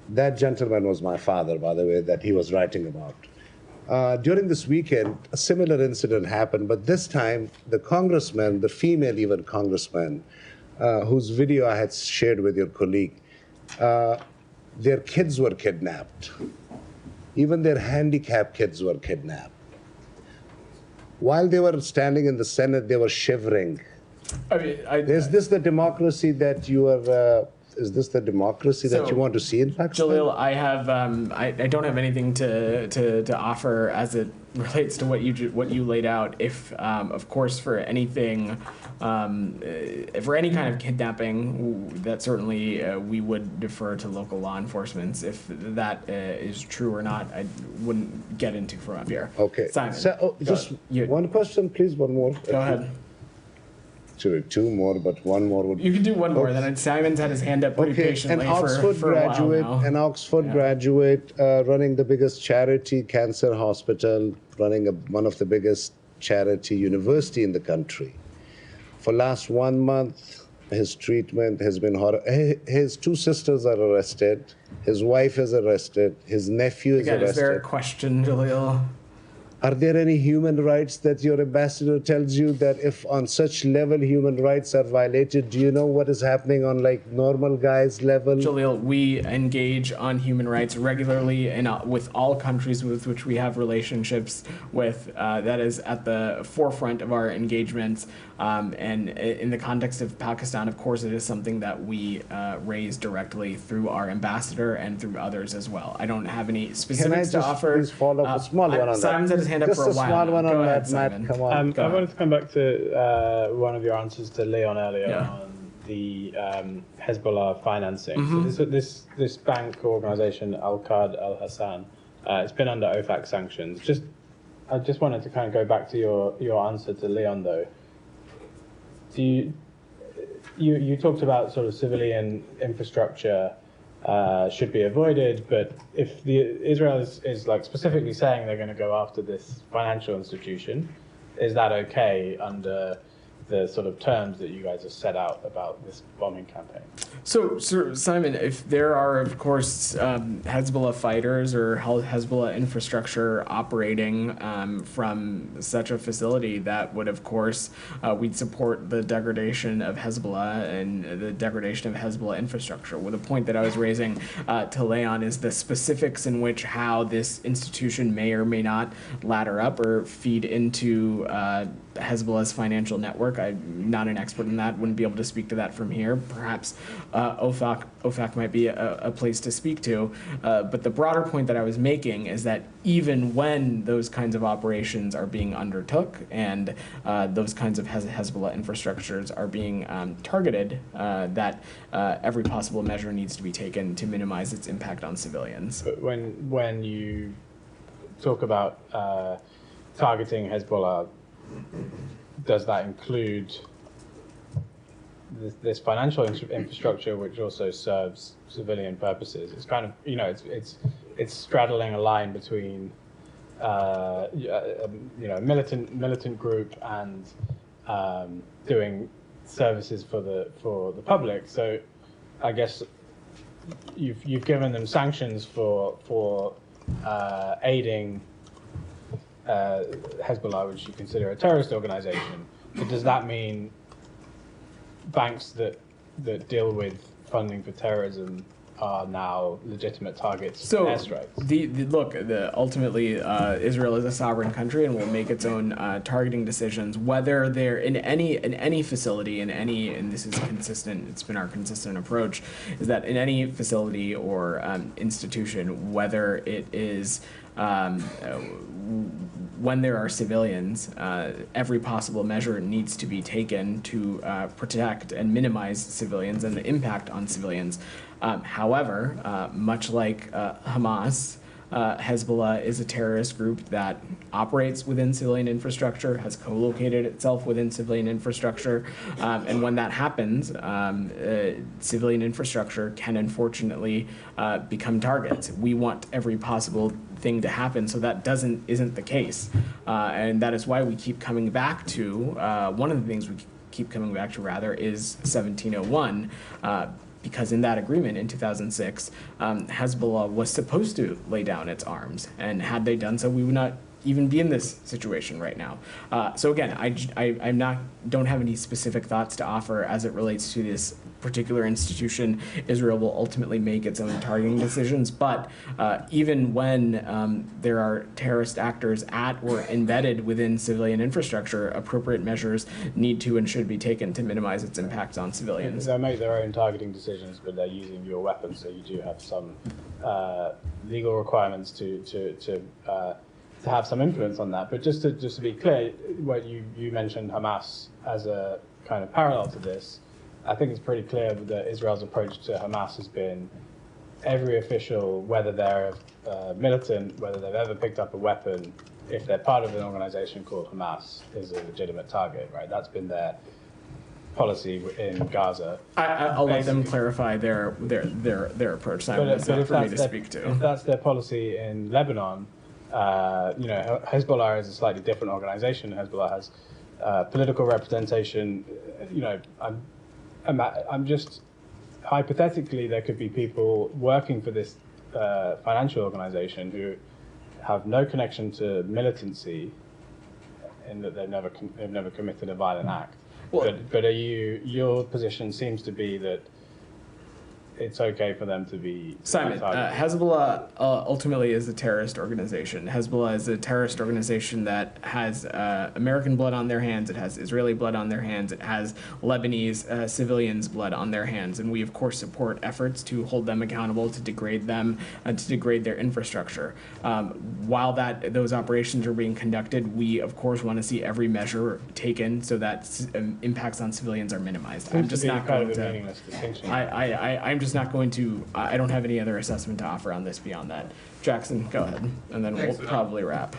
That gentleman was my father, by the way, that he was writing about. During this weekend, a similar incident happened, but this time the congressman, the female even congressman, whose video I had shared with your colleague, their kids were kidnapped. Even their handicapped kids were kidnapped. While they were standing in the Senate, they were shivering. I mean, is this the democracy that you are? Is this the democracy that you want to see in Pakistan? Jalil, I have I don't have anything to offer as it relates to what you laid out. If of course for anything, for any kind of kidnapping, that certainly we would defer to local law enforcement. If that is true or not, I wouldn't get into from up here. Okay, Simon. So, just one question, please. One more. Go ahead. Sorry, 2 more, but 1 more would. You can do 1 more. Then Simon's had his hand up pretty patiently an Oxford for a while now. An Oxford graduate running the biggest charity cancer hospital, running one of the biggest charity university in the country. For last 1 month, his treatment has been horrible. His 2 sisters are arrested. His wife is arrested. His nephew is arrested. Is there a question, Jalil? Are there any human rights that your ambassador tells you that if on such level human rights are violated, do you know what is happening on like normal guys level? Jalil, we engage on human rights regularly and with all countries with which we have relationships with. That is at the forefront of our engagements. And in the context of Pakistan, of course, it is something that we raise directly through our ambassador and through others as well. I don't have any specifics to offer. Please follow up a small one on that. Simon's had his hand up for a while. Just a small one on that, Simon. Matt. Come on. I wanted to come back to one of your answers to Leon earlier on the Hezbollah financing. Mm-hmm. So this bank organization, Al-Qad Al-Hassan, it's been under OFAC sanctions. I just wanted to kind of go back to your answer to Leon though. You talked about sort of civilian infrastructure should be avoided, but if Israel is like specifically saying they're going to go after this financial institution, is that okay under the sort of terms that you guys have set out about this bombing campaign? So Simon, if there are, of course, Hezbollah fighters or Hezbollah infrastructure operating from such a facility, that would, of course, we'd support the degradation of Hezbollah and the degradation of Hezbollah infrastructure. Well, the point that I was raising to Leon is the specifics in which how this institution may or may not ladder up or feed into Hezbollah's financial network undertook. I'm not an expert in that, wouldn't be able to speak to that from here. Perhaps OFAC might be a place to speak to. But the broader point that I was making is that even when those kinds of operations are being undertook and those kinds of Hezbollah infrastructures are being targeted, that every possible measure needs to be taken to minimize its impact on civilians. But when you talk about targeting Hezbollah, does that include this financial infrastructure, which also serves civilian purposes? It's kind of, it's straddling a line between militant group and doing services for the public. So I guess you've given them sanctions for aiding Hezbollah, which you consider a terrorist organization. But does that mean banks that deal with funding for terrorism are now legitimate targets for airstrikes? Ultimately, Israel is a sovereign country and will make its own targeting decisions. Whether they're in any facility, and this is consistent, it's been our consistent approach, is that in any facility or institution, whether it is when there are civilians, every possible measure needs to be taken to protect and minimize civilians and the impact on civilians. However, much like Hamas, Hezbollah is a terrorist group that operates within civilian infrastructure, has co-located itself within civilian infrastructure, and when that happens, civilian infrastructure can unfortunately become targets. We want every possible thing to happen so that isn't the case, and that is why we keep coming back to one of the things we keep coming back to rather is 1701. Because in that agreement in 2006, Hezbollah was supposed to lay down its arms, and had they done so, we would not even be in this situation right now. So again, I'm don't have any specific thoughts to offer as it relates to this particular institution. Israel will ultimately make its own targeting decisions, but even when there are terrorist actors at or embedded within civilian infrastructure, appropriate measures need to and should be taken to minimize its impacts on civilians. They make their own targeting decisions, but they're using your weapons, so you do have some legal requirements to have some influence on that. But just to be clear, what you mentioned Hamas as a kind of parallel to this, I think it's pretty clear that Israel's approach to Hamas has been every official, whether they're militant, whether they've ever picked up a weapon, if they're part of an organization called Hamas, is a legitimate target, right? That's been their policy in Gaza. I'll let them clarify their approach. That's not for me to speak to. If that's their policy in Lebanon, Hezbollah is a slightly different organization. Hezbollah has political representation. I'm just hypothetically, there could be people working for this financial organization who have no connection to militancy, in that they've never committed a violent act. Well, but your position seems to be that it's okay for them to be... Simon, Hezbollah ultimately is a terrorist organization. Hezbollah is a terrorist organization that has American blood on their hands, it has Israeli blood on their hands, it has Lebanese civilians' blood on their hands, and we of course support efforts to hold them accountable, to degrade them, and to degrade their infrastructure. While those operations are being conducted, we of course want to see every measure taken so that impacts on civilians are minimized. I'm just not going to... meaningless distinction. I'm just not going to, I don't have any other assessment to offer on this beyond that. Jackson, go ahead, and then we'll probably wrap.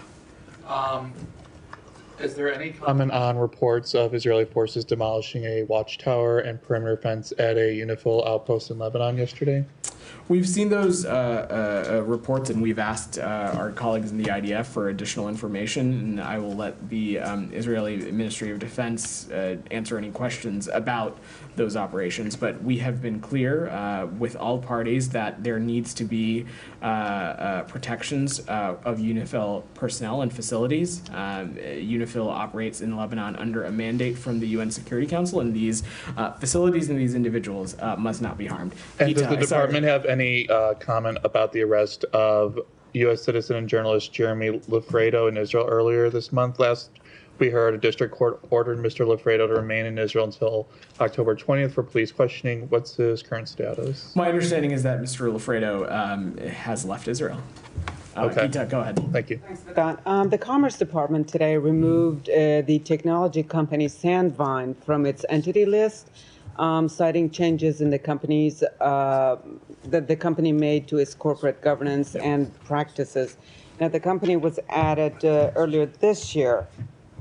Is there any comment on reports of Israeli forces demolishing a watchtower and perimeter fence at a UNIFIL outpost in Lebanon yesterday? We've seen those reports, and we've asked our colleagues in the IDF for additional information, and I will let the Israeli Ministry of Defense answer any questions about those operations. But we have been clear with all parties that there needs to be protections of UNIFIL personnel and facilities. UNIFIL operates in Lebanon under a mandate from the UN Security Council, and these facilities and these individuals must not be harmed. And does the department have any comment about the arrest of U.S. citizen and journalist Jeremy Lafredo in Israel earlier this month? Last we heard a district court ordered Mr. Lafredo to remain in Israel until October 20th for police questioning. What's his current status? My understanding is that Mr. Lafredo has left Israel. Okay. Ita, go ahead. Thank you. The Commerce Department today removed the technology company Sandvine from its entity list, citing changes in the company's that the company made to its corporate governance and practices. Now, the company was added earlier this year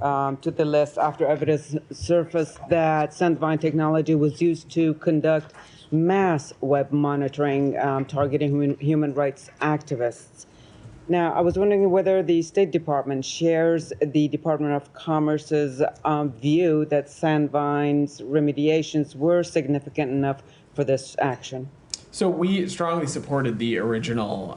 to the list after evidence surfaced that Sandvine technology was used to conduct mass web monitoring targeting human rights activists. Now, I was wondering whether the State Department shares the Department of Commerce's view that Sandvine's remediations were significant enough for this action. So we strongly supported the original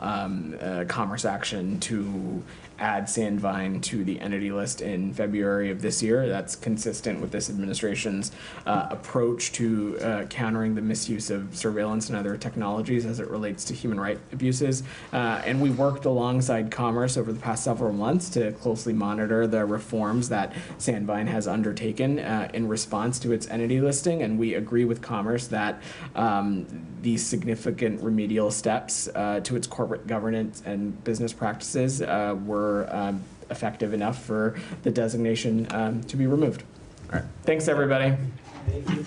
commerce action to add Sandvine to the entity list in February of this year. That's consistent with this administration's approach to countering the misuse of surveillance and other technologies as it relates to human rights abuses. And we worked alongside Commerce over the past several months to closely monitor the reforms that Sandvine has undertaken in response to its entity listing. And we agree with Commerce that these significant remedial steps to its corporate governance and business practices were effective enough for the designation to be removed. All right. Thanks, everybody. Thank you.